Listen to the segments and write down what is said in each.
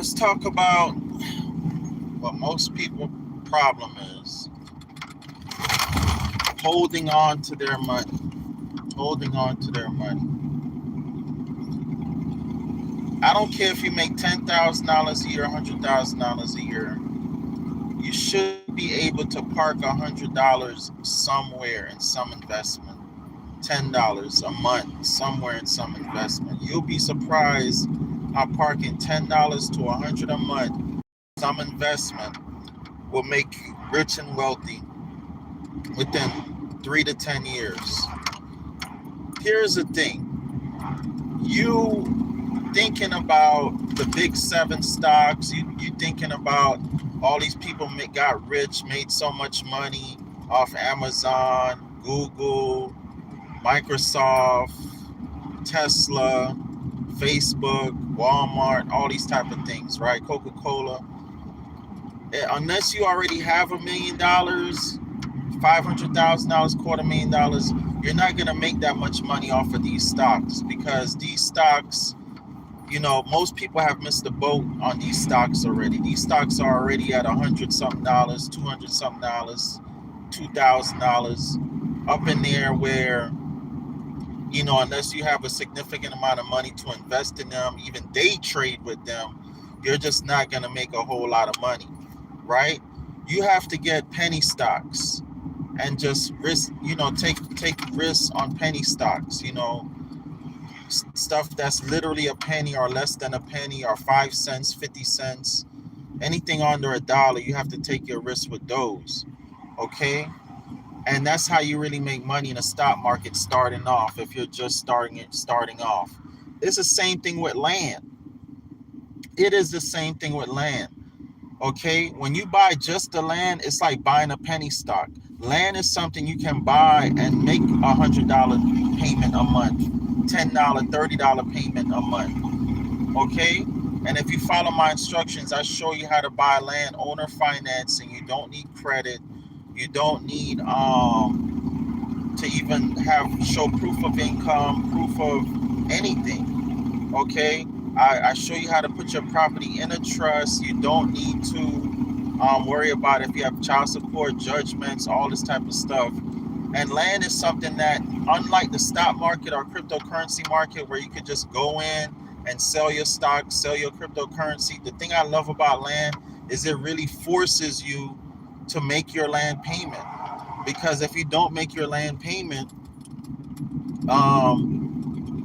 let's talk about what most people problem is: holding on to their money. Holding on to their money. I don't care if you make $10,000 a year, $100,000 a year. You should be able to park $100 somewhere in some investment. $10 a month somewhere in some investment. You'll be surprised how parking $10 to $100 a month some investment will make you rich and wealthy within 3 to 10 years. Here's the thing: you thinking about the big seven stocks. You thinking about all these people got rich, made so much money off Amazon, Google, Microsoft, Tesla, Facebook, Walmart, all these type of things, right? Coca-Cola. Unless you already have $1 million, $500,000, $250,000, you're not gonna make that much money off of these stocks, because these stocks, most people have missed the boat on these stocks already. These stocks are already at $100-something, $200-something, $2,000, up in there where, unless you have a significant amount of money to invest in them, even day trade with them, you're just not gonna make a whole lot of money, right? You have to get penny stocks and just risk, take risks on penny stocks, stuff that's literally a penny or less than a penny, or 5 cents, 50 cents, anything under $1. You have to take your risk with those, okay? And that's how you really make money in the stock market starting off. If you're just starting off, it's the same thing with land. It is the same thing with land. Okay, when you buy just the land, it's like buying a penny stock. Land is something you can buy and make $100 payment a month, $10, $30 payment a month. Okay, and if you follow my instructions, I show you how to buy land, owner financing. You don't need credit. You don't need to even show proof of income, proof of anything. Okay, I show you how to put your property in a trust. You don't need to worry about if you have child support, judgments, all this type of stuff. And land is something that, unlike the stock market or cryptocurrency market, where you could just go in and sell your stock, sell your cryptocurrency, the thing I love about land is it really forces you to make your land payment. Because if you don't make your land payment,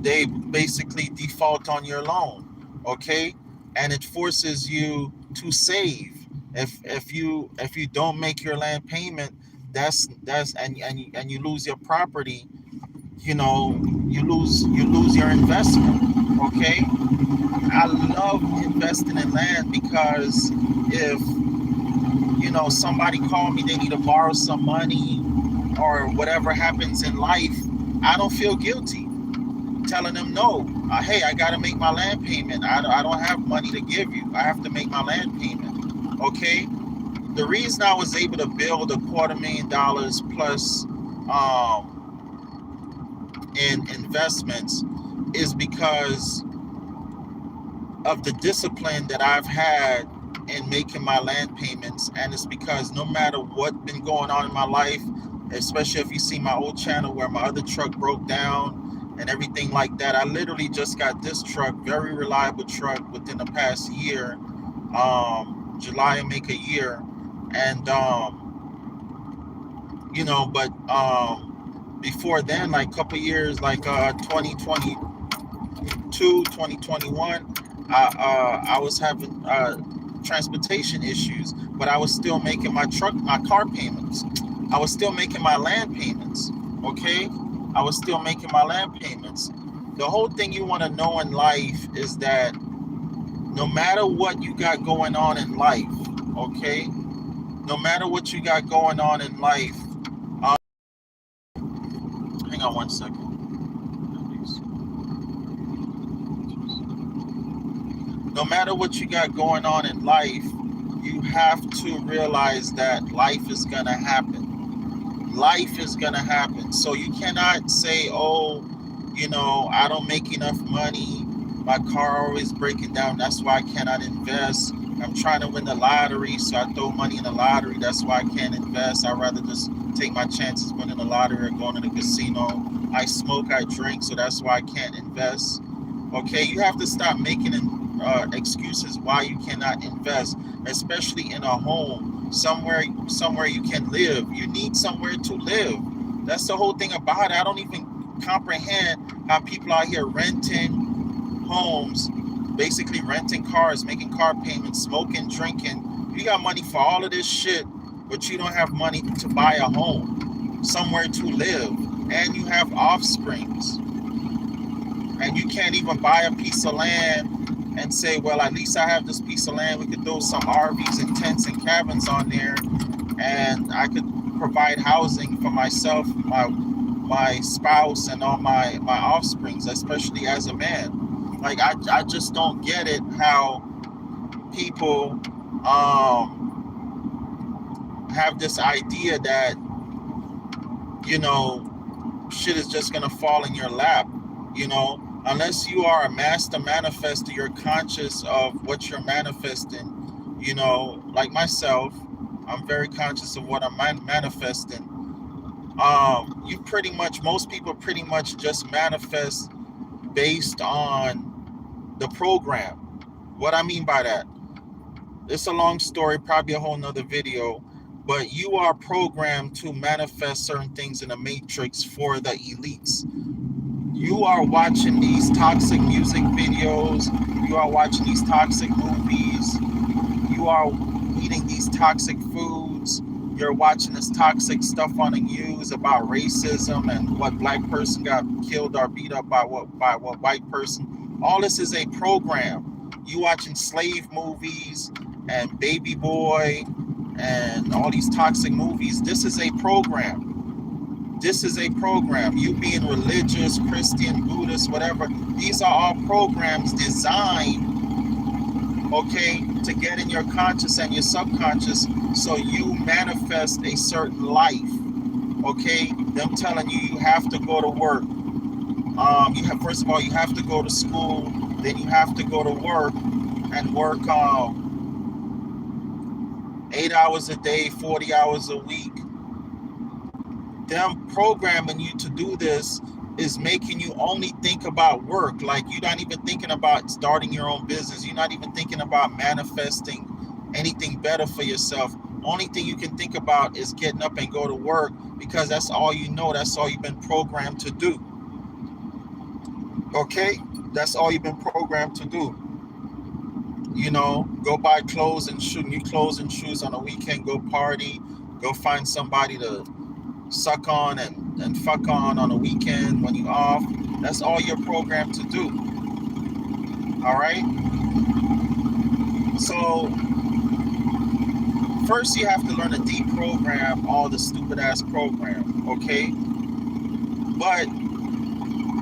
they basically default on your loan, okay? And it forces you to save. If you don't make your land payment, that's and you lose your property, you lose your investment, okay? I love investing in land because if somebody called me, they need to borrow some money or whatever happens in life, I don't feel guilty telling them no. Hey, I got to make my land payment. I don't have money to give you. I have to make my land payment. Okay. The reason I was able to build $250,000 plus in investments is because of the discipline that I've had in making my land payments. And it's because no matter what's been going on in my life, especially if you see my old channel where my other truck broke down and everything like that, I literally just got this truck, very reliable truck, within the past year. July will make a year. And but before then, like a couple years, like 2022, 2021, I was having transportation issues, but I was still making my car payments. I was still making my land payments. Okay, I was still making my land payments. The whole thing you want to know in life is that no matter what you got going on in life, okay, no matter what you got going on in life, hang on one second. No matter what you got going on in life, you have to realize that life is going to happen. Life is going to happen. So you cannot say, oh, I don't make enough money, My car always breaking down. That's why I cannot invest. I'm trying to win the lottery, so I throw money in the lottery. That's why I can't invest. I'd rather just take my chances winning the lottery or going to the casino. I smoke, I drink, so that's why I can't invest. Okay, you have to stop making excuses why you cannot invest, especially in a home, somewhere you can live. You need somewhere to live. That's the whole thing about it. I don't even comprehend how people out here renting homes, basically renting cars, making car payments, smoking, drinking. You got money for all of this shit, but you don't have money to buy a home, somewhere to live, and you have offsprings, and you can't even buy a piece of land and say, well, at least I have this piece of land. We could throw some RVs and tents and cabins on there, and I could provide housing for myself, my spouse, and all my offsprings, especially as a man. Like I just don't get it how people have this idea that, you know, shit is just gonna fall in your lap, you know, unless you are a master manifester. You're conscious of what you're manifesting, you know, like myself. I'm very conscious of what I'm manifesting. You pretty much, most people pretty much just manifest based on the program. What I mean by that, it's a long story, probably a whole nother video, but you are programmed to manifest certain things in the matrix for the elites. You are watching these toxic music videos, you are watching these toxic movies, you are eating these toxic foods, you're watching this toxic stuff on the news about racism and what black person got killed or beat up by what white person. All this is a program. You watching slave movies and Baby Boy and all these toxic movies. This is a program. This is a program. You being religious, Christian, Buddhist, whatever, these are all programs designed, okay, to get in your conscious and your subconscious so you manifest a certain life. Okay, them telling you have to go to work. You have, first of all, you have to go to school, then you have to go to work and work 8 hours a day, 40 hours a week. Them programming you to do this is making you only think about work. Like you're not even thinking about starting your own business. You're not even thinking about manifesting anything better for yourself. Only thing you can think about is getting up and go to work because that's all you know. That's all you've been programmed to do. Okay? That's all you've been programmed to do. You know, go buy clothes and new clothes and shoes on a weekend, go party, go find somebody to suck on and fuck on a weekend when you're off. That's all you're programmed to do. All right? So first you have to learn to deprogram all the stupid ass program, okay? But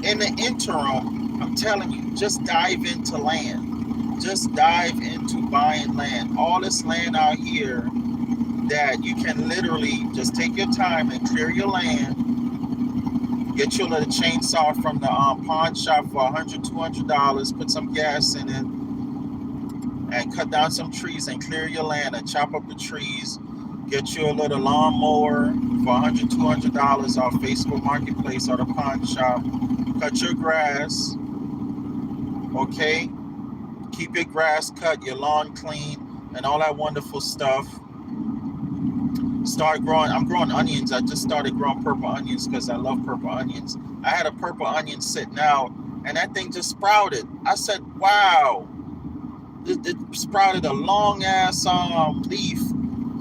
in the interim, I'm telling you, just dive into land. Just dive into buying land. All this land out here that you can literally just take your time and clear your land, get your little chainsaw from the pawn shop for $100, $200, put some gas in it, and cut down some trees and clear your land and chop up the trees. Get you a little lawnmower for $100, $200 off Facebook Marketplace or the pawn shop. Cut your grass, okay? Keep your grass cut, your lawn clean, and all that wonderful stuff. Start growing. I'm growing onions. I just started growing purple onions because I love purple onions. I had a purple onion sitting out, and that thing just sprouted. I said, wow. It sprouted a long ass leaf.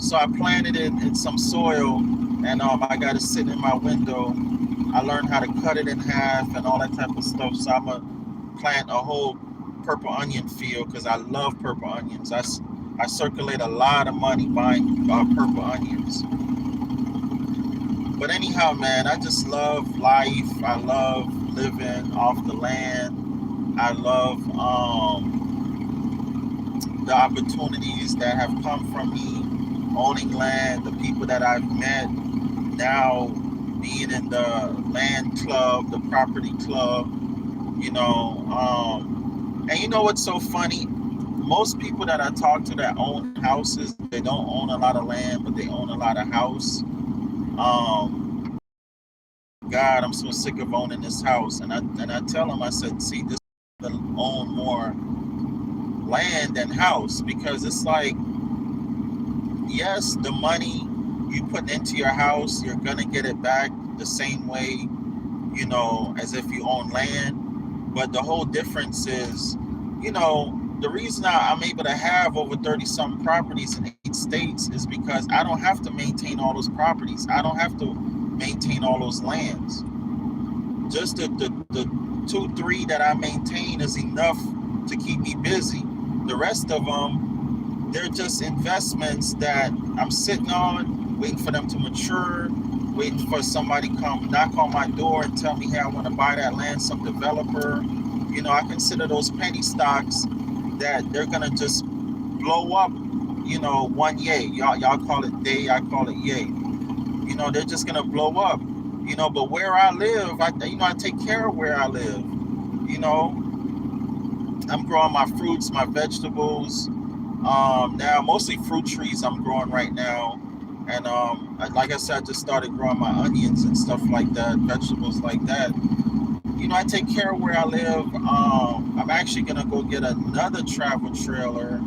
So I planted it in some soil, and I got it sitting in my window. I learned how to cut it in half and all that type of stuff. So I'm going to plant a whole purple onion field because I love purple onions. I circulate a lot of money buying purple onions. But anyhow, man, I just love life. I love living off the land. I love the opportunities that have come from me owning land, the people that I've met, now being in the land club, the property club, you know, And you know what's so funny? Most people that I talk to that own houses, they don't own a lot of land, but they own a lot of house. God, I'm so sick of owning this house. And I tell them, I said, see, this is to own more land than house, because it's like, yes, the money you put into your house, you're gonna get it back the same way, as if you own land. But the whole difference is, the reason I'm able to have over 30 some properties in 8 states is because I don't have to maintain all those properties. I don't have to maintain all those lands. Just the two, three that I maintain is enough to keep me busy. The rest of them, they're just investments that I'm sitting on, waiting for them to mature, waiting for somebody to come knock on my door and tell me, hey, I want to buy that land, some developer. I consider those penny stocks that they're gonna just blow up, one yay. Y'all call it day, I call it yay. They're just gonna blow up. But where I live, I take care of where I live. You know, I'm growing my fruits, my vegetables. Now mostly fruit trees I'm growing right now, and like I said, I just started growing my onions and stuff like that, vegetables like that. I take care of where I live. I'm actually gonna go get another travel trailer.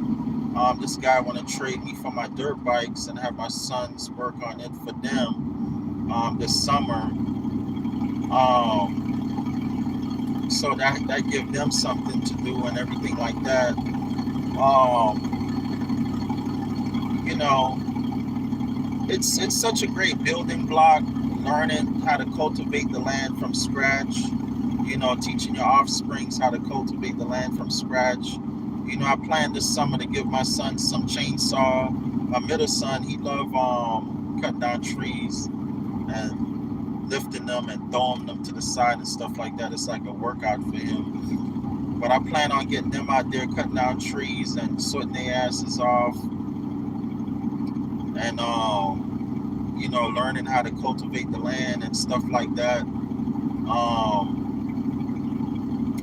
This guy want to trade me for my dirt bikes and have my sons work on it for them this summer. So that give them something to do and everything like that. You know, it's such a great building block, learning how to cultivate the land from scratch. Teaching your offsprings how to cultivate the land from scratch. I plan this summer to give my son some chainsaw. My middle son, he love cutting down trees and lifting them and throwing them to the side and stuff like that. It's like a workout for him. But I plan on getting them out there cutting down trees and sorting their asses off, and learning how to cultivate the land and stuff like that.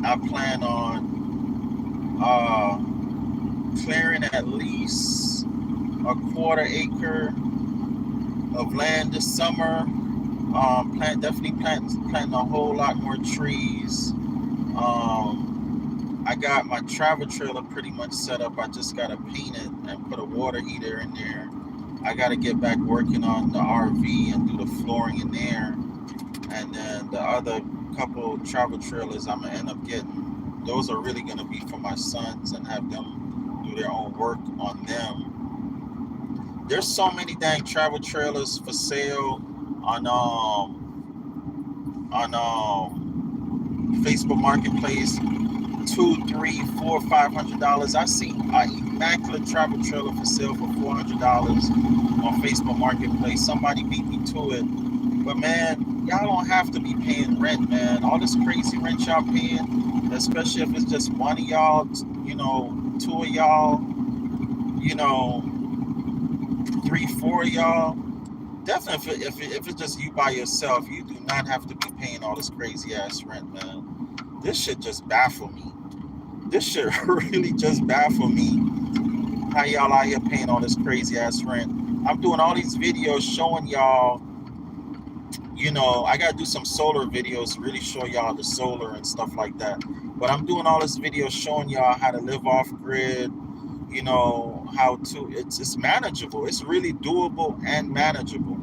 I plan on clearing at least a quarter acre of land this summer. Definitely planting a whole lot more trees. I got my travel trailer pretty much set up. I just gotta paint it and put a water heater in there. I gotta get back working on the RV and do the flooring in there. And then the other couple travel trailers I'm gonna end up getting, those are really gonna be for my sons and have them do their own work on them. There's so many dang travel trailers for sale on Facebook Marketplace. $200, $300, $400, $500. I see an immaculate travel trailer for sale for $400 on Facebook Marketplace. Somebody beat me to it. But man, y'all don't have to be paying rent, man. All this crazy rent y'all paying, especially if it's just one of y'all, two of y'all, three, four of y'all. Definitely, if it's just you by yourself, you do not have to be paying all this crazy ass rent, man. This shit just baffle me. This shit really just baffle me. How y'all out here paying all this crazy ass rent? I'm doing all these videos showing y'all. I gotta do some solar videos, really show y'all the solar and stuff like that. But I'm doing all this video showing y'all how to live off grid. How to. It's manageable. It's really doable and manageable.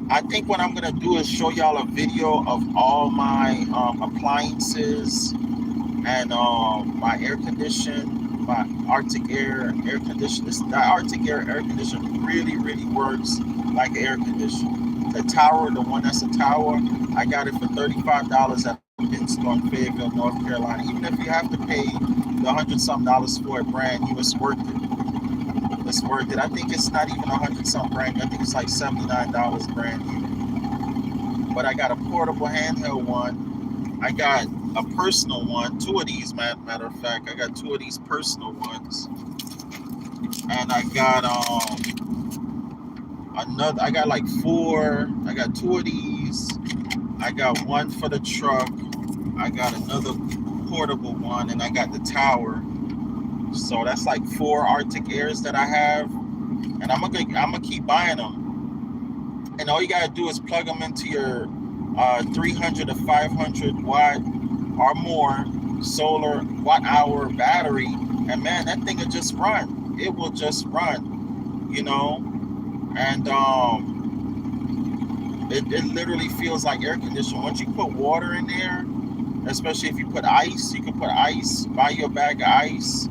I think what I'm gonna do is show y'all a video of all my appliances and my air condition, my Arctic Air air conditioner. That Arctic Air conditioner really, really works like an air conditioner. The tower, the one that's a tower, I got it for $35 at Pinstore in Fayetteville, North Carolina. Even if you have to pay the $100-something for it brand new, it's worth it. It's worth it. I think it's not even $100-something brand new. I think it's like $79 brand new. But I got a portable handheld one. I got a personal one. Two of these, matter of fact. I got two of these personal ones. And I got another. I got like four. I got two of these. I got one for the truck. I got another portable one, and I got the tower. So that's like 4 Arctic Airs that I have, and I'm gonna keep buying them. And all you gotta do is plug them into your 300 to 500 watt or more solar watt hour battery, and man, that thing will just run. It will just run, you know. And it literally feels like air conditioning. Once you put water in there, especially if you put ice, you can put ice, buy your bag of ice,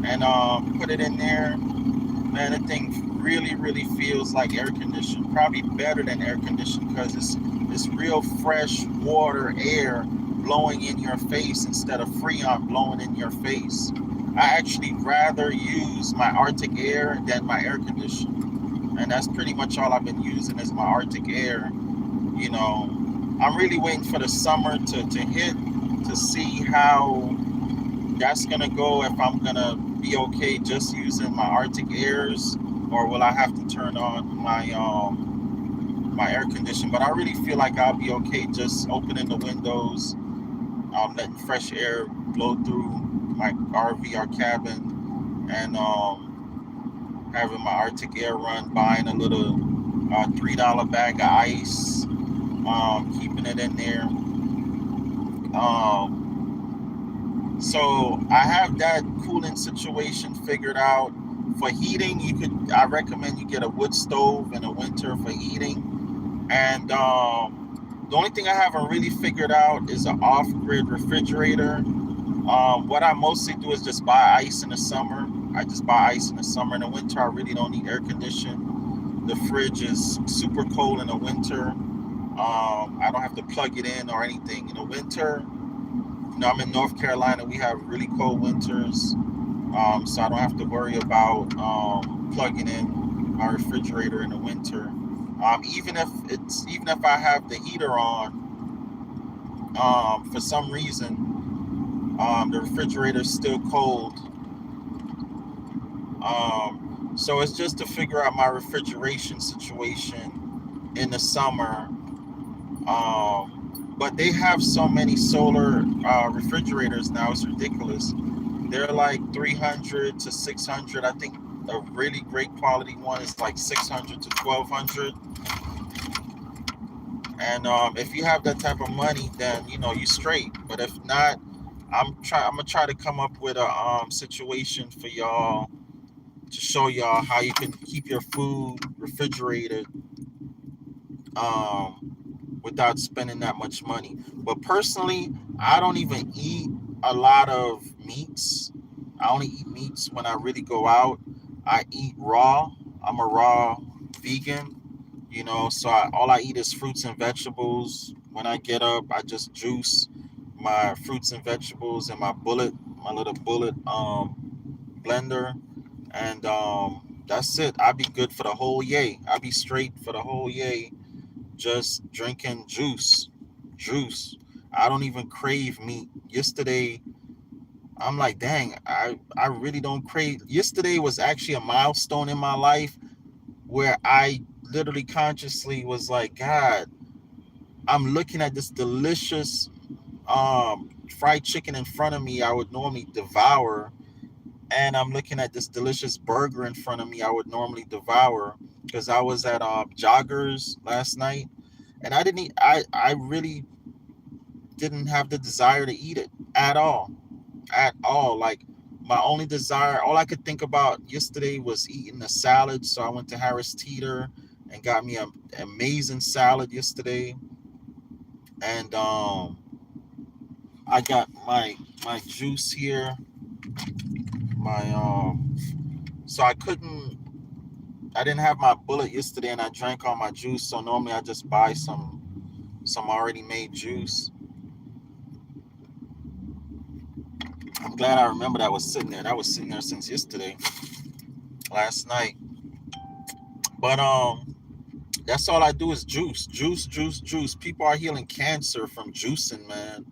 and put it in there. Man, that thing really feels like air conditioning. Probably better than air conditioning because it's real fresh water air blowing in your face instead of Freon blowing in your face. I actually rather use my Arctic Air than my air conditioner, and that's pretty much all I've been using is my Arctic Air. You know, I'm really waiting for the summer to hit to see how that's gonna go. If I'm gonna be okay just using my Arctic Airs, or will I have to turn on my air conditioner? But I really feel like I'll be okay just opening the windows, letting fresh air blow through my RV or cabin, and having my Arctic Air run, buying a little $3 bag of ice, keeping it in there. So I have that cooling situation figured out. For heating, I recommend you get a wood stove in the winter for heating. And the only thing I haven't really figured out is an off-grid refrigerator. What I mostly do is just buy ice in the summer. I just buy ice in the summer. In the winter, I really don't need air conditioning. The fridge is super cold in the winter. I don't have to plug it in or anything. In the winter, I'm in North Carolina. We have really cold winters, so I don't have to worry about plugging in my refrigerator in the winter. Even if I have the heater on, for some reason, the refrigerator is still cold. So it's just to figure out my refrigeration situation in the summer. But they have so many solar refrigerators now, it's ridiculous. They're like 300 to 600. I think a really great quality one is like 600 to 1200. And if you have that type of money, then you straight. But if not, I'm gonna try to come up with a situation for y'all to show y'all how you can keep your food refrigerated without spending that much money. But personally, I don't even eat a lot of meats. I only eat meats when I really go out. I eat raw. I'm a raw vegan, so all I eat is fruits and vegetables. When I get up, I just juice my fruits and vegetables in my little bullet blender, and that's it. I'll be good for the whole yay. I'll be straight for the whole yay, just drinking juice. I don't even crave meat. Yesterday, I'm like, dang, I really don't crave. Yesterday was actually a milestone in my life where I literally consciously was like, God, I'm looking at this delicious fried chicken in front of me I would normally devour, and I'm looking at this delicious burger in front of me I would normally devour, because I was at Joggers last night, and I really didn't have the desire to eat it at all. Like, my only desire, all I could think about yesterday was eating a salad. So I went to Harris Teeter and got me an amazing salad yesterday, and I got my juice here. So I didn't have my bullet yesterday, and I drank all my juice. So normally I just buy some already made juice. I'm glad I remember that was sitting there. That was sitting there since yesterday, last night. But that's all I do is juice. People are healing cancer from juicing, man.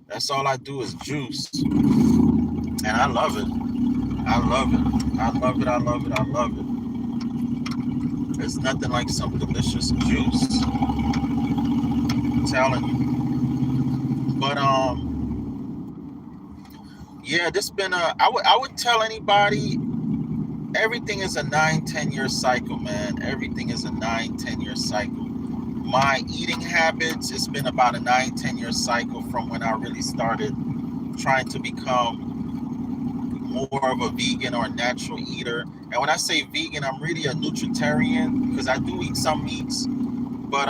That's all I do is juice, and I love it. I love it. I love it. I love it. I love it. There's nothing like some delicious juice. I'm telling you. But Yeah, this been a. I would tell anybody everything is a 9-10 year cycle, man. Everything is a 9-10 year cycle. My eating habits, it's been about a 9-10 year cycle from when I really started trying to become more of a vegan or natural eater. And when I say vegan, I'm really a nutritarian because I do eat some meats, but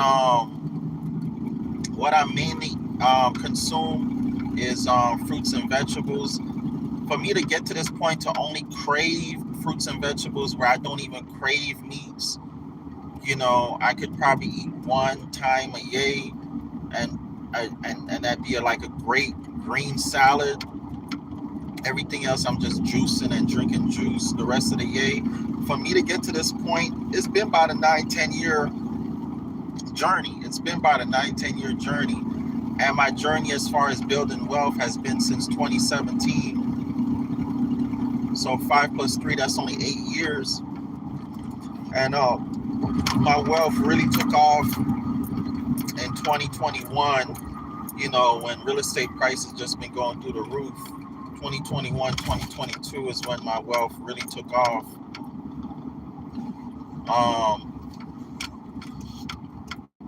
what I mainly consume is fruits and vegetables. For me to get to this point to only crave fruits and vegetables where I don't even crave meats, I could probably eat one time a day, and and that'd be like a great green salad. Everything else, I'm just juicing and drinking juice the rest of the day. For me to get to this point, it's been about a 9-10 year journey. It's been about a 9-10 year journey. And my journey as far as building wealth has been since 2017. So 5 plus 3, that's only 8 years. And my wealth really took off in 2021, when real estate prices just been going through the roof. 2021, 2022 is when my wealth really took off. I'm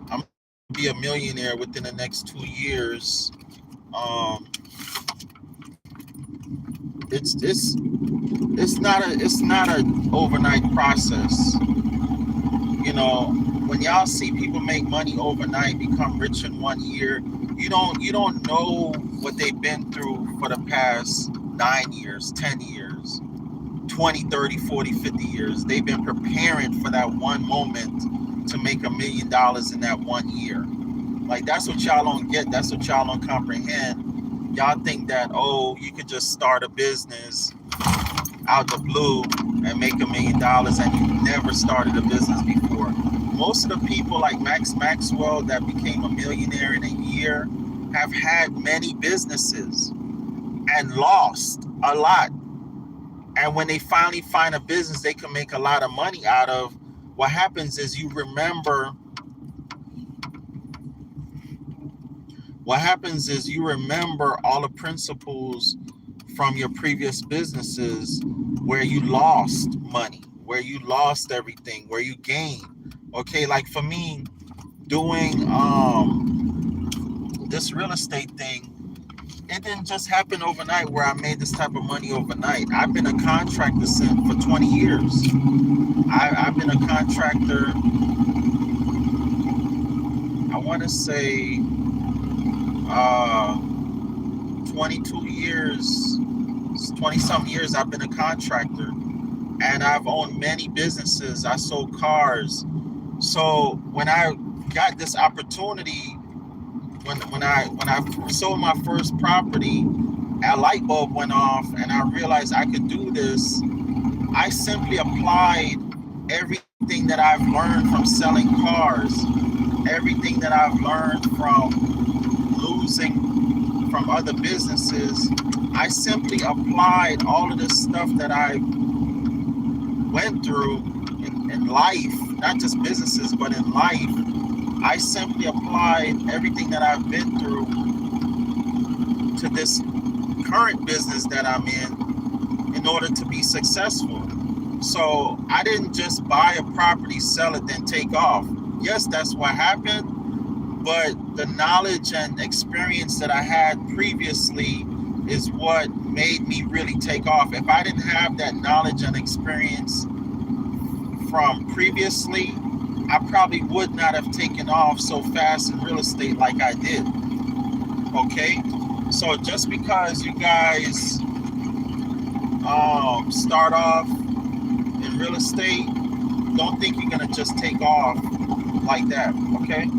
gonna be a millionaire within the next 2 years. Um, it's not a overnight process. When y'all see people make money overnight, become rich in 1 year, you don't know what they've been through for the past 9 years, 10 years, 20, 30, 40, 50 years. They've been preparing for that one moment to make $1 million in that 1 year. Like, that's what y'all don't get. That's what y'all don't comprehend. Y'all think that, oh, you could just start a business out the blue and make $1 million, and you never started a business before. Most of the people like Max Maxwell that became a millionaire in a year have had many businesses and lost a lot. And when they finally find a business they can make a lot of money out of, what happens is you remember all the principles from your previous businesses where you lost money, where you lost everything, where you gained. Okay, like for me, doing this real estate thing, it didn't just happen overnight where I made this type of money overnight. I've been a contractor for 20 years. I've been a contractor, I want to say 22 years, 20 some years I've been a contractor, and I've owned many businesses. I sold cars. So when I got this opportunity, when I sold my first property, a light bulb went off and I realized I could do this. I simply applied everything that I've learned from selling cars, everything that I've learned from losing from other businesses. I simply applied all of this stuff that I went through in life, not just businesses, but in life. I simply applied everything that I've been through to this current business that I'm in order to be successful. So I didn't just buy a property, sell it, then take off. Yes, that's what happened, but the knowledge and experience that I had previously is what made me really take off. If I didn't have that knowledge and experience from previously, I probably would not have taken off so fast in real estate like I did. Okay, so just because you guys start off in real estate, don't think you're gonna just take off like that. Okay.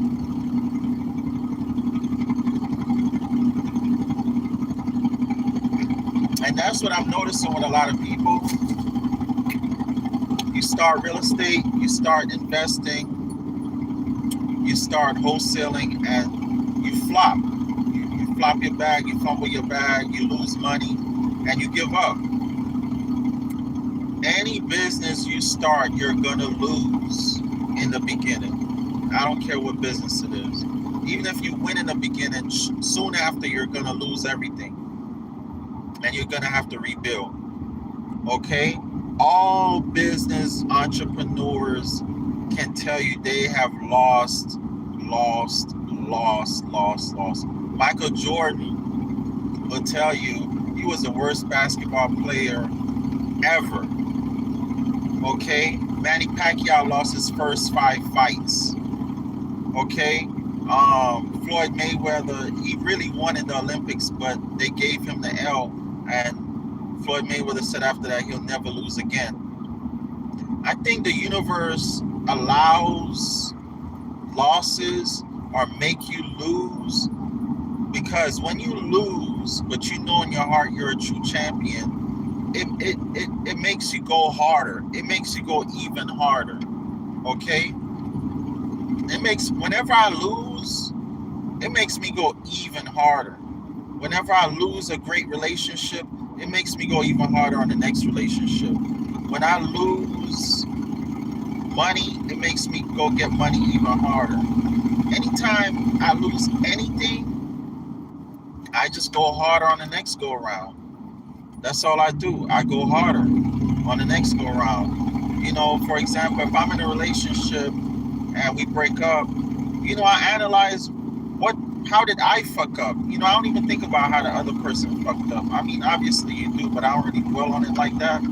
And that's what I'm noticing with a lot of people. You start real estate, you start investing, you start wholesaling, and you flop. You flop your bag, you fumble your bag, you lose money, and you give up. Any business you start, you're gonna lose in the beginning. I don't care what business it is. Even if you win in the beginning, soon after you're gonna lose everything. and you're gonna have to rebuild. Okay? All business entrepreneurs can tell you they have lost. Michael Jordan will tell you he was the worst basketball player ever. Okay? Manny Pacquiao lost his first 5 fights. Okay? Floyd Mayweather, he really wanted the Olympics, but they gave him the L, and Floyd Mayweather said after that he'll never lose again. I think the universe allows losses or make you lose, because when you lose, but you know in your heart you're a true champion, it makes you go harder. It makes you go even harder. Okay? Whenever I lose, it makes me go even harder. Whenever I lose a great relationship, it makes me go even harder on the next relationship. When I lose money, it makes me go get money even harder. Anytime I lose anything, I just go harder on the next go around. That's all I do. I go harder on the next go around. For example, if I'm in a relationship and we break up, I analyze how did I fuck up? I don't even think about how the other person fucked up. I mean, obviously you do, but I don't really dwell on it like that.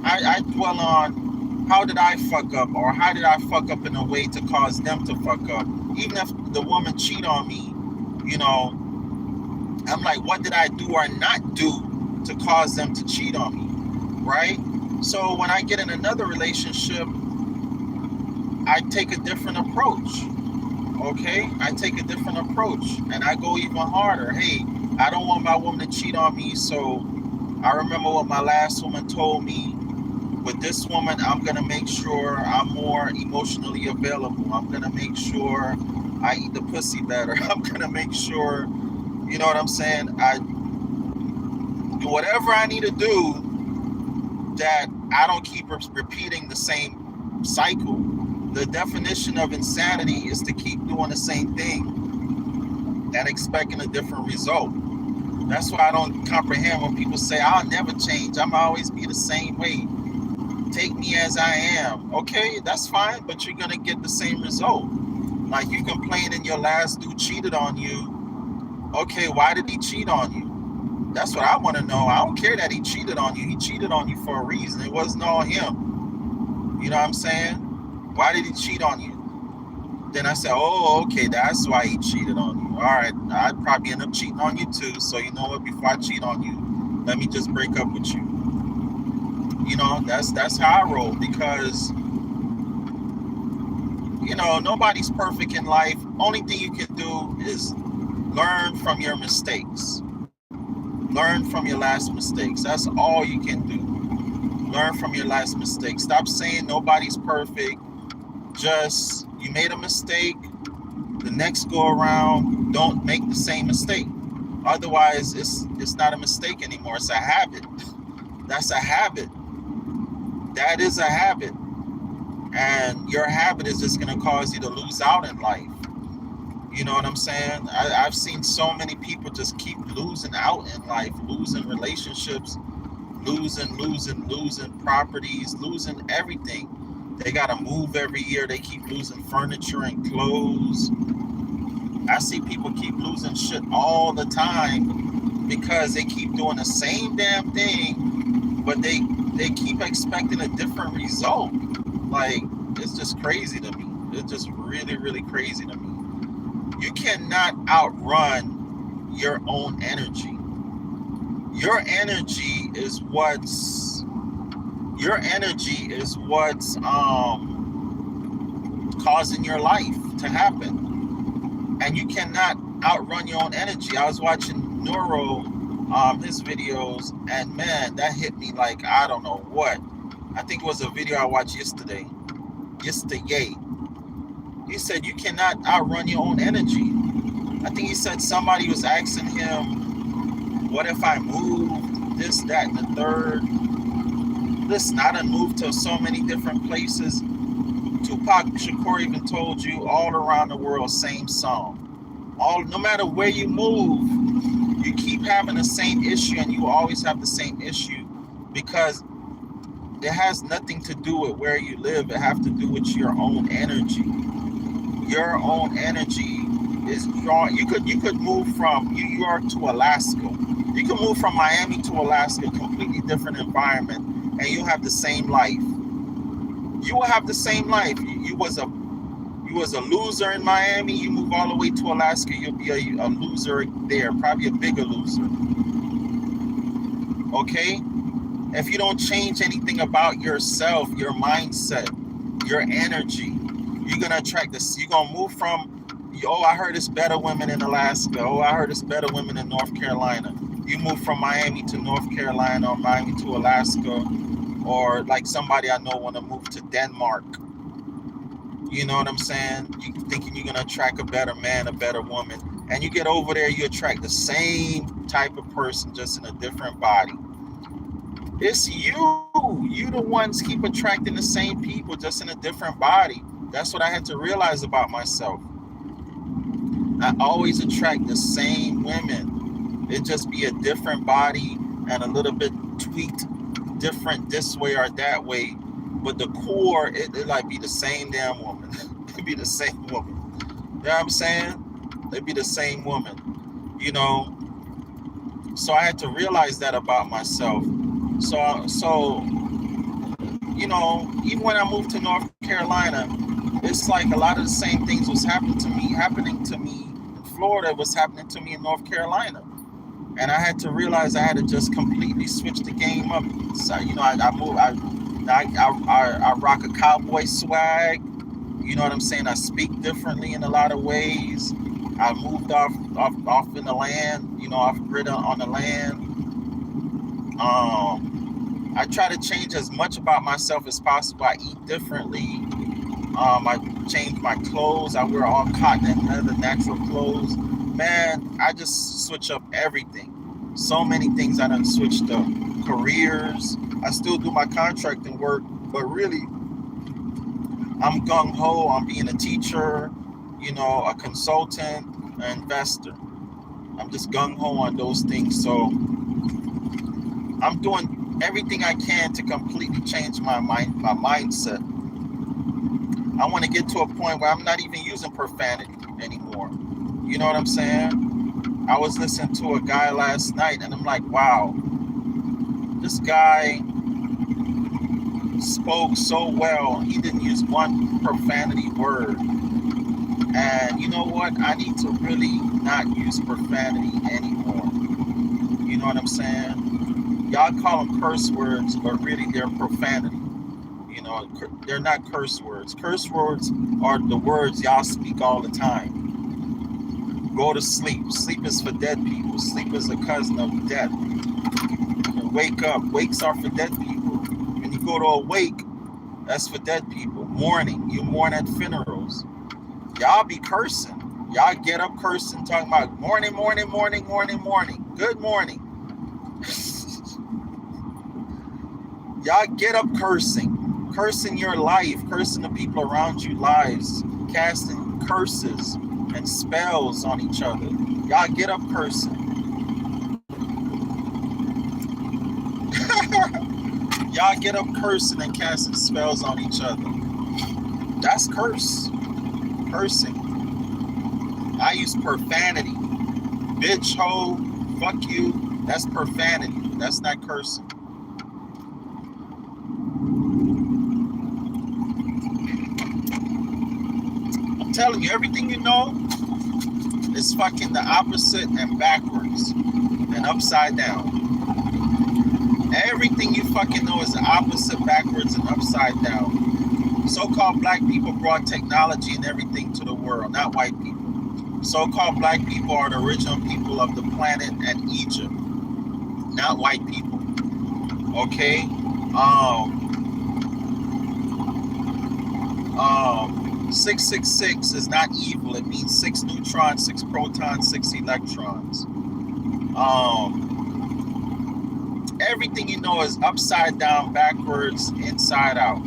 I dwell on how did I fuck up, or how did I fuck up in a way to cause them to fuck up. Even if the woman cheat on me, I'm like, what did I do or not do to cause them to cheat on me, right? So when I get in another relationship, I take a different approach. Okay, I take a different approach, and I go even harder. Hey, I don't want my woman to cheat on me, so I remember what my last woman told me. With this woman, I'm gonna make sure I'm more emotionally available. I'm gonna make sure I eat the pussy better. I'm gonna make sure, you know what I'm saying? I do whatever I need to do that I don't keep repeating the same cycle. The definition of insanity is to keep doing the same thing and expecting a different result. That's why I don't comprehend when people say, I'll never change. I'm always be the same way. Take me as I am. Okay, that's fine, but you're going to get the same result. Like you complaining your last dude cheated on you. Okay, why did he cheat on you? That's what I want to know. I don't care that he cheated on you. He cheated on you for a reason. It wasn't all him. You know what I'm saying? Why did he cheat on you? Then I said, oh, okay, that's why he cheated on you. All right, I'd probably end up cheating on you too. So you know what? Before I cheat on you, let me just break up with you. That's how I roll, because nobody's perfect in life. Only thing you can do is learn from your mistakes. Learn from your last mistakes. That's all you can do. Learn from your last mistakes. Stop saying nobody's perfect. Just, you made a mistake, the next go around, don't make the same mistake. Otherwise, it's not a mistake anymore. It's a habit. That's a habit. That is a habit. And your habit is just going to cause you to lose out in life. You know what I'm saying? I've seen so many people just keep losing out in life, losing relationships, losing properties, losing everything. They got to move every year. They keep losing furniture and clothes. I see people keep losing shit all the time because they keep doing the same damn thing, but they keep expecting a different result. Like, it's just crazy to me. It's just really, really crazy to me. You cannot outrun your own energy. Your energy is what's causing your life to happen, and you cannot outrun your own energy. I was watching Neuro, his videos, and man, that hit me like I don't know what. I think it was a video I watched yesterday. He said you cannot outrun your own energy. I think he said somebody was asking him, what if I moved this, that, and the third? Listen, I done moved to so many different places. Tupac Shakur even told you all around the world, same song. No matter where you move, you keep keep having the same issue, and you always have the same issue, because it has nothing to do with where you live. It has to do with your own energy. Your own energy is drawn. You could move from New York to Alaska. You can move from Miami to Alaska, completely different environment, and you have the same life. You will have the same life. You was a loser in Miami. You move all the way to Alaska, you'll be a loser there, probably a bigger loser. Okay? If you don't change anything about yourself, your mindset, your energy, you're gonna attract this. You're gonna move from, oh, I heard it's better women in Alaska. Oh, I heard it's better women in North Carolina. You move from Miami to North Carolina, or Miami to Alaska, or like somebody I know want to move to Denmark. You know what I'm saying? You thinking you're gonna attract a better man, a better woman, and you get over there, you attract the same type of person, just in a different body. It's you. You the ones keep attracting the same people, just in a different body. That's what I had to realize about myself. I always attract the same women. It just be a different body and a little bit tweaked different this way or that way. But the core, it like be the same damn woman. It be the same woman. You know what I'm saying? It be the same woman. You know. So I had to realize that about myself. So you know, even when I moved to North Carolina, it's like a lot of the same things was happening to me in Florida was happening to me in North Carolina. And I had to realize I had to just completely switch the game up. So, you know, I rock a cowboy swag. You know what I'm saying? I speak differently in a lot of ways. I moved off in the land, you know, off grid on the land. I try to change as much about myself as possible. I eat differently. I change my clothes. I wear all cotton and leather, natural clothes. Man, I just switch up everything. So many things I done switched up. Careers. I still do my contracting work, but really, I'm gung-ho on being a teacher, you know, a consultant, an investor. I'm just gung-ho on those things. So I'm doing everything I can to completely change my mindset. I want to get to a point where I'm not even using profanity anymore. You know what I'm saying? I was listening to a guy last night, and I'm like, wow, this guy spoke so well. He didn't use one profanity word. And you know what? I need to really not use profanity anymore. You know what I'm saying? Y'all call them curse words, but really they're profanity. You know, they're not curse words. Curse words are the words y'all speak all the time. Go to sleep. Sleep is for dead people. Sleep is a cousin of death. Wake up. Wakes are for dead people. When you go to a wake, that's for dead people. Mourning. You mourn at funerals. Y'all be cursing. Y'all get up cursing, talking about morning, morning, morning, morning, morning. Good morning. Y'all get up cursing. Cursing your life, cursing the people around you lives, casting curses and spells on each other. Y'all get up cursing. Y'all get up cursing and casting spells on each other. That's cursing. I use profanity. Bitch, hoe, fuck you. That's profanity. That's not cursing. I'm telling you, everything you know is fucking the opposite and backwards and upside down. Everything you fucking know is the opposite, backwards, and upside down. So-called black people brought technology and everything to the world, not white people. So-called black people are the original people of the planet and Egypt, not white people. Okay? 666 is not evil. It means 6 neutrons, 6 protons, 6 electrons. Everything you know is upside down, backwards, inside out.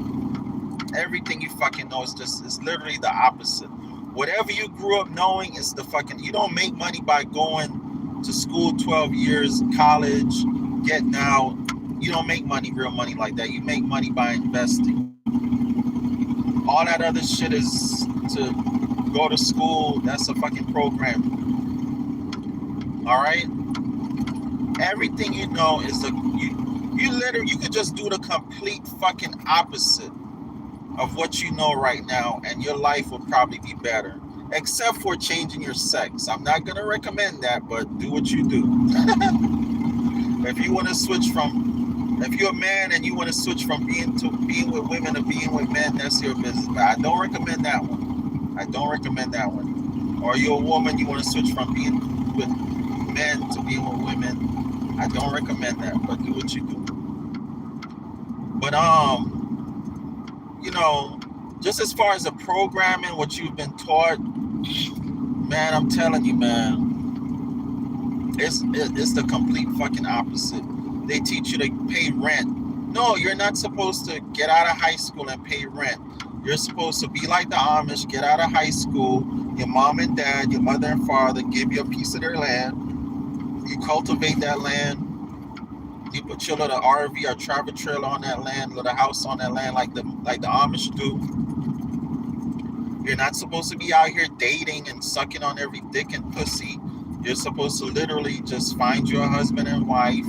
Everything you fucking know is literally the opposite. Whatever you grew up knowing is the fucking, you don't make money by going to school 12 years, college, getting out. You don't make money, real money like that. You make money by investing. All that other shit is to go to school. That's a fucking program. All right. Everything you know is you could just do the complete fucking opposite of what you know right now, and your life will probably be better. Except for changing your sex. I'm not gonna recommend that, but do what you do. If you want to switch from, if you're a man and you want to switch from being with women to being with men, that's your business. But I don't recommend that one. I don't recommend that one. Or you're a woman, you want to switch from being with men to being with women. I don't recommend that, but do what you do. But just as far as the programming, what you've been taught, man, I'm telling you, man, it's the complete fucking opposite. They teach you to pay rent. No, you're not supposed to get out of high school and pay rent. You're supposed to be like the Amish, get out of high school. Your mom and dad, your mother and father give you a piece of their land. You cultivate that land. You put your little RV or travel trailer on that land, little house on that land, like the Amish do. You're not supposed to be out here dating and sucking on every dick and pussy. You're supposed to literally just find your husband and wife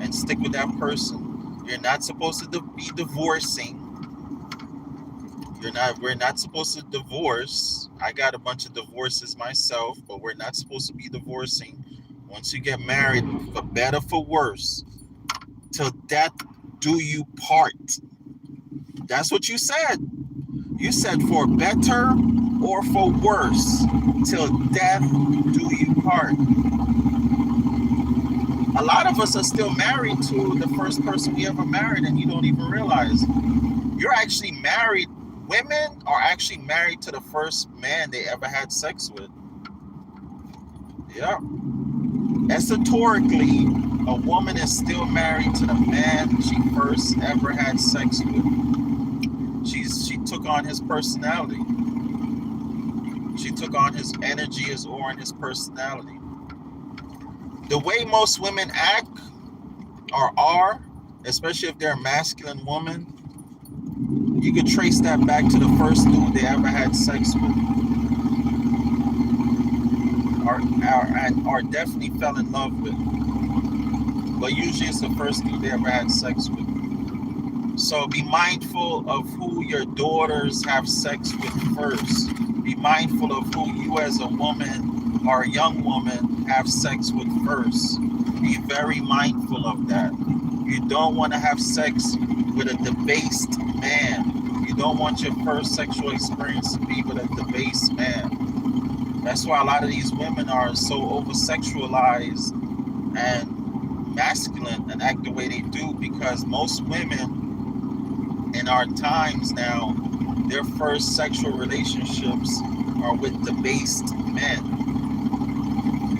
and stick with that person. You're not supposed to be divorcing. We're not supposed to divorce. I got a bunch of divorces myself, but we're not supposed to be divorcing. Once you get married, for better, for worse, till death do you part. That's what you said. You said for better or for worse, till death do you part. A lot of us are still married to the first person we ever married, and you don't even realize. You're actually married. Women are actually married to the first man they ever had sex with. Yeah. Esoterically, a woman is still married to the man she first ever had sex with. She took on his personality. She took on his energy, his aura, and his personality. The way most women act or are, especially if they're a masculine woman, you could trace that back to the first dude they ever had sex with. Or definitely fell in love with. But usually it's the first dude they ever had sex with. So be mindful of who your daughters have sex with first. Be mindful of who you as a woman or a young woman have sex with first. Be very mindful of that. You don't want to have sex with a debased man. You don't want your first sexual experience to be with a debased man. That's why a lot of these women are so over-sexualized and masculine and act the way they do, because most women in our times now, their first sexual relationships are with debased men.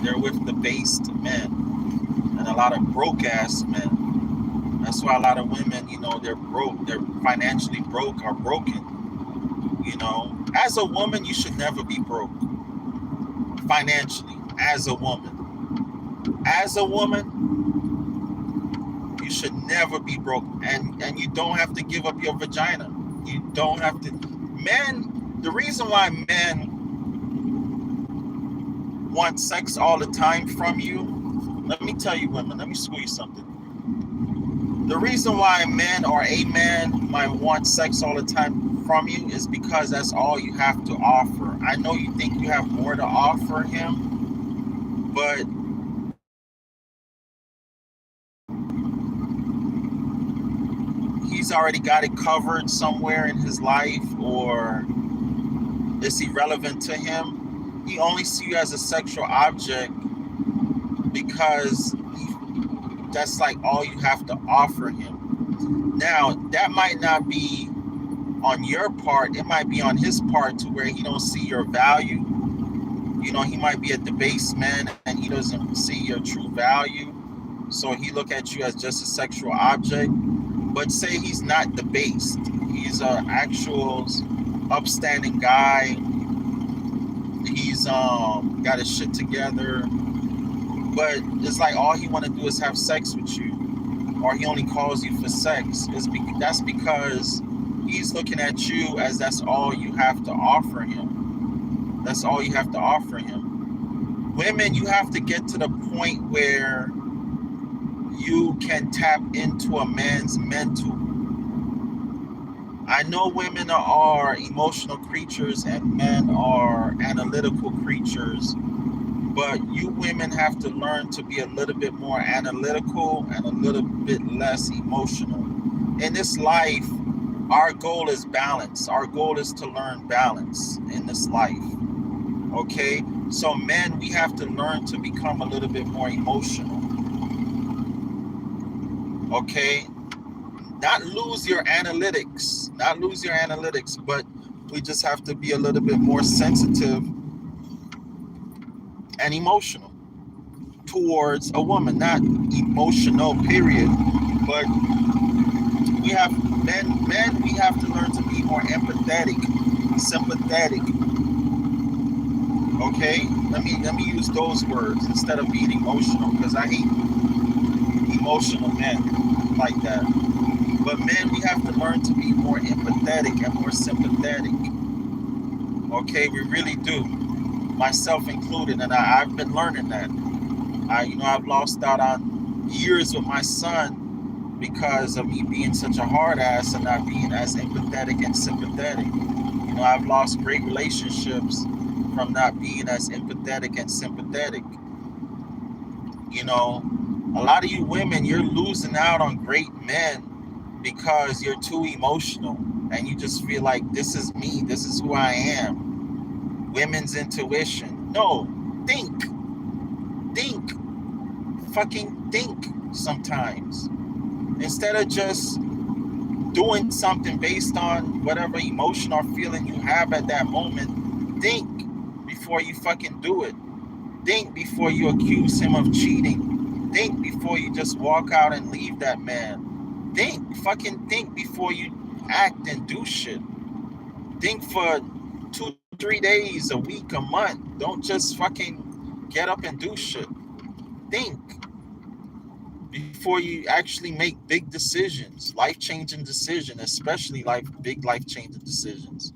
They're with debased men. And a lot of broke-ass men. That's why a lot of women, they're broke. They're financially broke or broken. As a woman, you should never be broke. Financially, as a woman. As a woman, you should never be broke. And you don't have to give up your vagina. You don't have to. Men, the reason why men want sex all the time from you, let me tell you, women, let me school you something. The reason why men or a man might want sex all the time from you is because that's all you have to offer. I know you think you have more to offer him, but he's already got it covered somewhere in his life, or it's irrelevant to him. He only sees you as a sexual object because that's like all you have to offer him. Now, that might not be on your part. It might be on his part, to where he don't see your value. He might be a debased man and he doesn't see your true value. So he look at you as just a sexual object. But say he's not debased. He's an actual upstanding guy. He's got his shit together. but it's like all he want to do is have sex with you, or he only calls you for sex. That's because he's looking at you as that's all you have to offer him. That's all you have to offer him. Women, you have to get to the point where you can tap into a man's mental. I know women are emotional creatures and men are analytical creatures, but you women have to learn to be a little bit more analytical and a little bit less emotional. In this life, our goal is balance. Our goal is to learn balance in this life. Okay? So men, we have to learn to become a little bit more emotional. Okay? Not lose your analytics, but we just have to be a little bit more sensitive and emotional towards a woman. Not emotional, period, but we have men we have to learn to be more empathetic, sympathetic. Okay? Let me use those words instead of being emotional, because I hate emotional men like that. But men, we have to learn to be more empathetic and more sympathetic. Okay, we really do. Myself included, and I've been learning that. I've lost out on years with my son because of me being such a hard ass and not being as empathetic and sympathetic. I've lost great relationships from not being as empathetic and sympathetic. A lot of you women, you're losing out on great men because you're too emotional and you just feel like this is me, this is who I am. Women's intuition. No, think, fucking think sometimes. Instead of just doing something based on whatever emotion or feeling you have at that moment, think before you fucking do it. Think before you accuse him of cheating. Think before you just walk out and leave that man. Fucking think before you act and do shit. Think for 2-3 days, a week, a month. Don't just fucking get up and do shit. Think before you actually make big decisions, life-changing decisions, especially big life-changing decisions.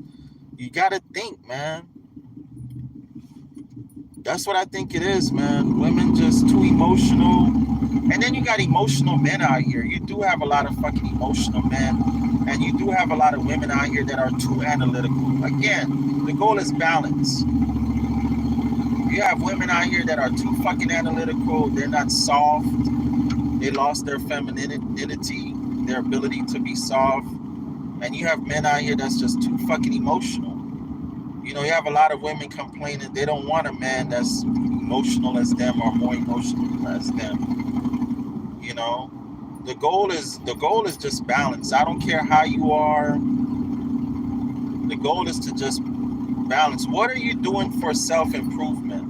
You gotta think, man. That's what I think it is, man. Women just too emotional. And then you got emotional men out here. You do have a lot of fucking emotional men. And you do have a lot of women out here that are too analytical. Again, the goal is balance. You have women out here that are too fucking analytical. They're not soft. They lost their femininity, their ability to be soft. And you have men out here that's just too fucking emotional. You have a lot of women complaining they don't want a man that's emotional as them or more emotional as them. The goal is just balance. I don't care how you are. The goal is to just balance. What are you doing for self-improvement?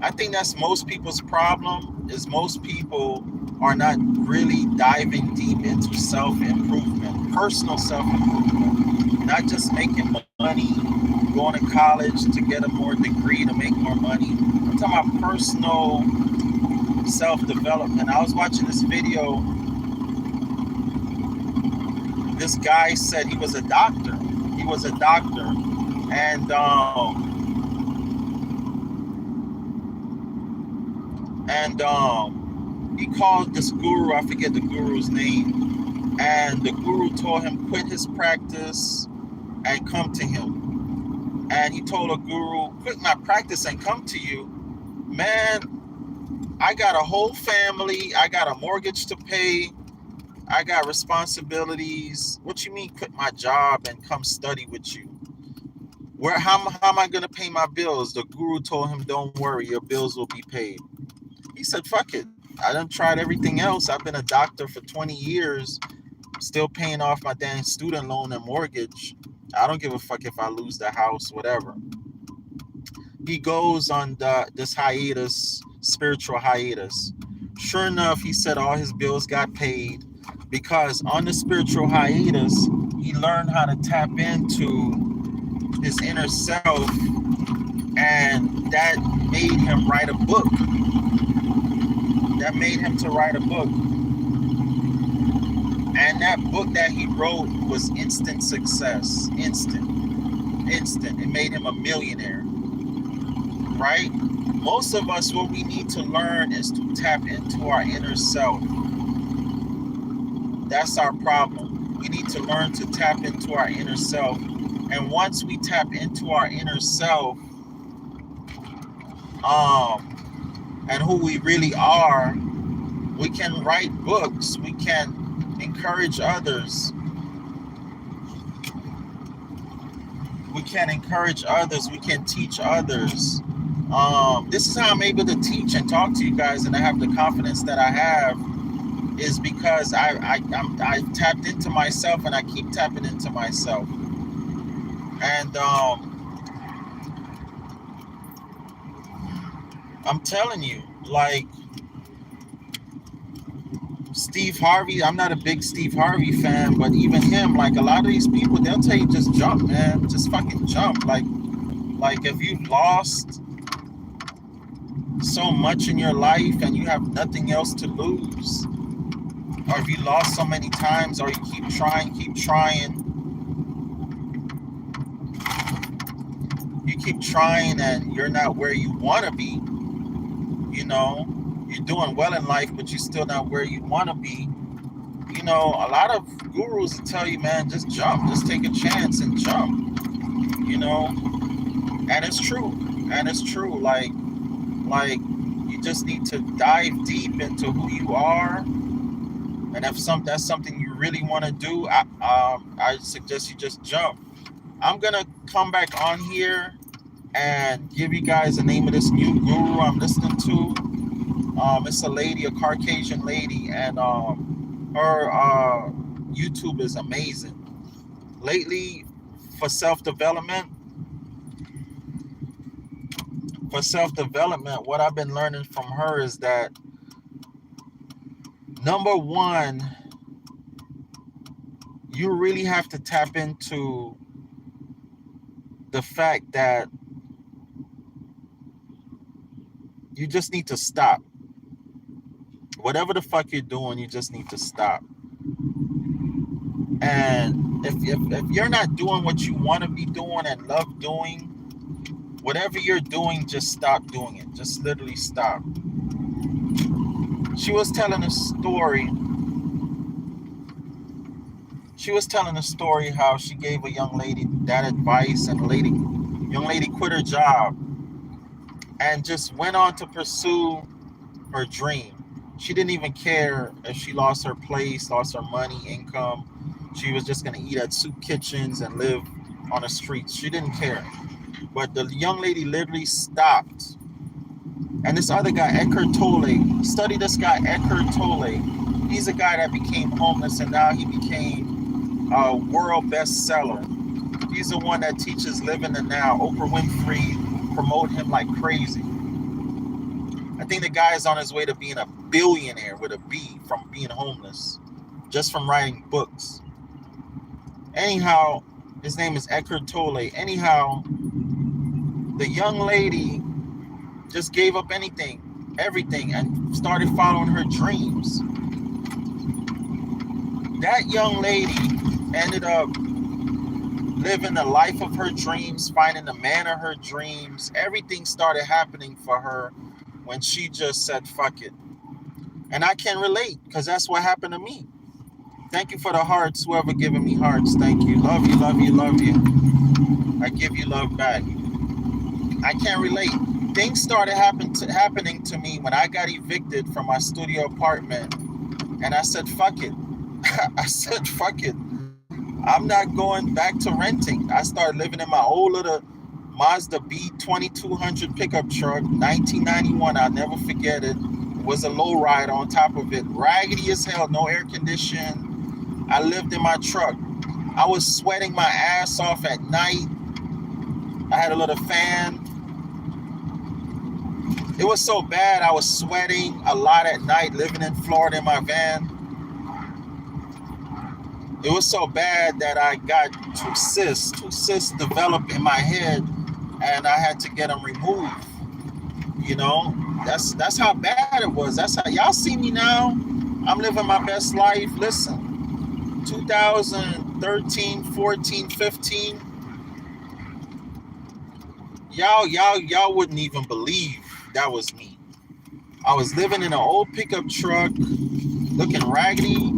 I think that's most people's problem, is most people are not really diving deep into self-improvement, personal self-improvement, not just making money, going to college to get a more degree to make more money. I'm talking about personal self-development. I was watching this video. This guy said he was a doctor. And he called this guru, I forget the guru's name, and the guru told him quit his practice and come to him. And he told the guru, quit my practice and come to you. Man, I got a whole family. I got a mortgage to pay. I got responsibilities. What you mean quit my job and come study with you? How am I going to pay my bills? The guru told him, don't worry, your bills will be paid. He said, fuck it. I done tried everything else. I've been a doctor for 20 years, still paying off my damn student loan and mortgage. I don't give a fuck if I lose the house, whatever. He goes on this hiatus, spiritual hiatus. Sure enough, he said all his bills got paid because on the spiritual hiatus, he learned how to tap into his inner self, and that made him write a book. That made him to write a book. And that book that he wrote was instant success. Instant. It made him a millionaire, right? Most of us, what we need to learn is to tap into our inner self. That's our problem. We need to learn to tap into our inner self. And once we tap into our inner self, and who we really are, we can write books. We can encourage others. We can encourage others. We can teach others. This is how I'm able to teach and talk to you guys, and I have the confidence that I have, is because I tapped into myself, and I keep tapping into myself. And I'm telling you, like Steve Harvey, I'm not a big Steve Harvey fan, but even him, like a lot of these people, they'll tell you just jump, man. Just fucking jump. Like if you've lost so much in your life and you have nothing else to lose, or if you lost so many times, or you keep trying, you keep trying and you're not where you want to be, you know, you're doing well in life, but you're still not where you want to be. You know, a lot of gurus will tell you, man, just jump, just take a chance and jump, you know, and it's true. Like you just need to dive deep into who you are. And if that's something you really want to do, I suggest you just jump. I'm going to come back on here and give you guys the name of this new guru I'm listening to. It's a lady, a Caucasian lady, and her YouTube is amazing. Lately, for self-development, what I've been learning from her is that, number one, you really have to tap into the fact that you just need to stop. Whatever the fuck you're doing, you just need to stop. And if you're not doing what you want to be doing and love doing, whatever you're doing, just stop doing it. Just literally stop. She was telling a story. How she gave a young lady that advice, and young lady quit her job and just went on to pursue her dream. She didn't even care if she lost her place, lost her money, income. She was just going to eat at soup kitchens and live on the streets. She didn't care. But the young lady literally stopped. And this other guy, Eckhart Tolle, study this guy, Eckhart Tolle. He's a guy that became homeless, and now he became a world bestseller. He's the one that teaches living the now. Oprah Winfrey promote him like crazy. I think the guy is on his way to being a billionaire with a B from being homeless, just from writing books. Anyhow, his name is Eckhart Tolle. Anyhow, the young lady just gave up everything, and started following her dreams. That young lady ended up living the life of her dreams, finding the man of her dreams. Everything started happening for her when she just said, fuck it. And I can relate, because that's what happened to me. Thank you for the hearts, whoever giving me hearts. Thank you. Love you, love you, love you. I give you love back. I can relate. Things started happening to me when I got evicted from my studio apartment. And I said, fuck it. I said, fuck it. I'm not going back to renting. I started living in my old little Mazda B2200 pickup truck, 1991. I'll never forget it. It was a low ride on top of it. Raggedy as hell, no air condition. I lived in my truck. I was sweating my ass off at night. I had a little fan. It was so bad, I was sweating a lot at night living in Florida in my van. It was so bad that I got two cysts developed in my head, and I had to get them removed. You know, that's how bad it was. That's how y'all see me now. I'm living my best life. Listen, 2013, 14, 15, y'all wouldn't even believe that was me. I was living in an old pickup truck, looking raggedy.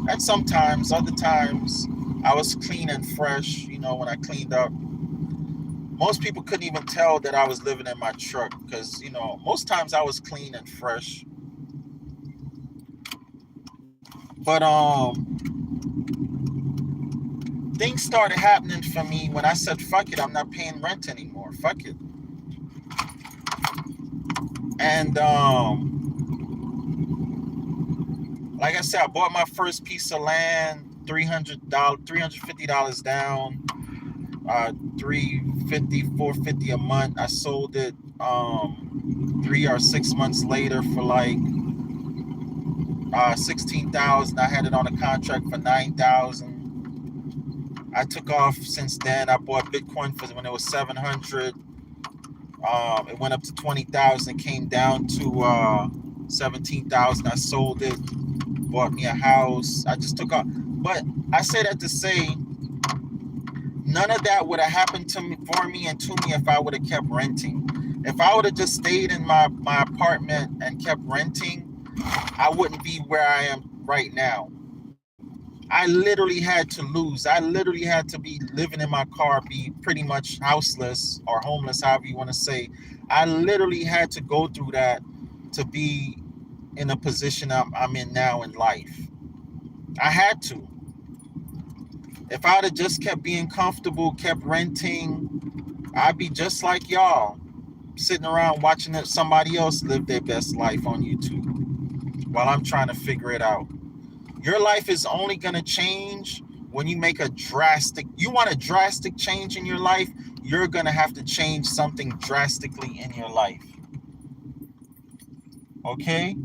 And sometimes, other times, I was clean and fresh. You know, when I cleaned up, most people couldn't even tell that I was living in my truck because, you know, most times I was clean and fresh. But things started happening for me when I said, fuck it, I'm not paying rent anymore. Fuck it. And like I said, I bought my first piece of land, $350 down, 350, 450 a month. I sold it 3 or 6 months later for like 16,000. I had it on a contract for 9,000. I took off since then. I bought Bitcoin for when it was 700. It went up to 20,000. Came down to 17,000. I sold it. Bought me a house. I just took off. But I say that to say, none of that would have happened to me, for me, and to me if I would have kept renting. If I would have just stayed in my apartment and kept renting, I wouldn't be where I am right now. I literally had to lose. I literally had to be living in my car, be pretty much houseless or homeless, however you want to say. I literally had to go through that to be in a position I'm in now in life. I had to. If I'd have just kept being comfortable, kept renting, I'd be just like y'all, sitting around watching somebody else live their best life on YouTube while I'm trying to figure it out. Your life is only going to change when you make you want a drastic change in your life, you're going to have to change something drastically in your life. Okay?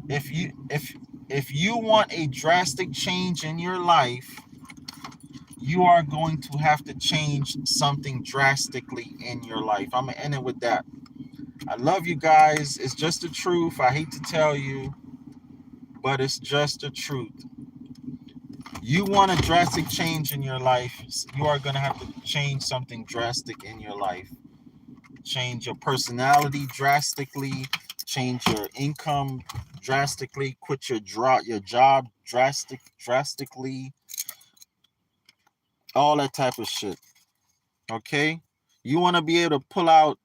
If you want a drastic change in your life, you are going to have to change something drastically in your life. I'm going to end it with that. I love you guys. It's just the truth. I hate to tell you, but it's just the truth. You want a drastic change in your life, you are going to have to change something drastic in your life. Change your personality drastically, change your income drastically, quit your job drastically, all that type of shit. Okay? You want to be able to pull out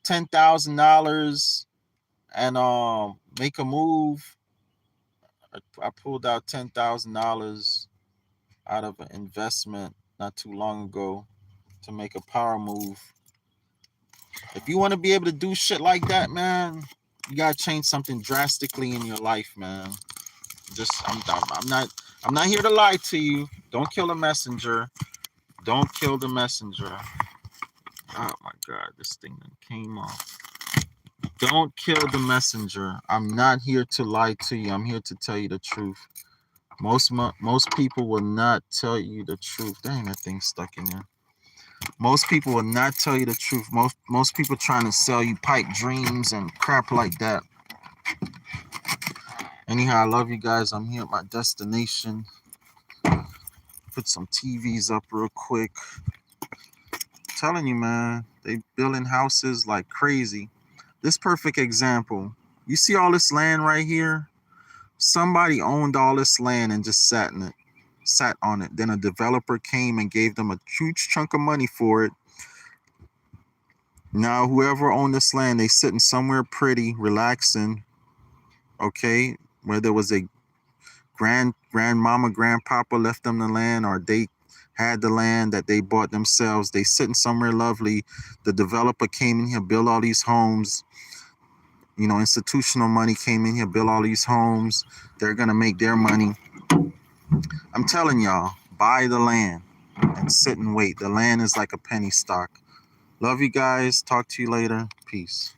$10,000 and make a move. I pulled out $10,000 out of an investment not too long ago to make a power move. If you want to be able to do shit like that, man, you gotta change something drastically in your life, man. I'm not here to lie to you. Don't kill the messenger. Don't kill the messenger. Oh my god, this thing came off. Don't kill the messenger. I'm not here to lie to you. I'm here to tell you the truth. Most people will not tell you the truth. Dang, that thing's stuck in there. Most people will not tell you the truth. Most people trying to sell you pipe dreams and crap like that. Anyhow, I love you guys. I'm here at my destination. Put some TVs up real quick. I'm telling you, man, they building houses like crazy. This perfect example. You see all this land right here? Somebody owned all this land and just sat on it. Then a developer came and gave them a huge chunk of money for it. Now, whoever owned this land, they sitting somewhere pretty, relaxing, okay, where there was a grandmama, grandpapa left them the land, or they had the land that they bought themselves. They sitting somewhere lovely. The developer came in here, built all these homes. You know, institutional money came in here, built all these homes. They're going to make their money. I'm telling y'all, buy the land and sit and wait. The land is like a penny stock. Love you guys. Talk to you later. Peace.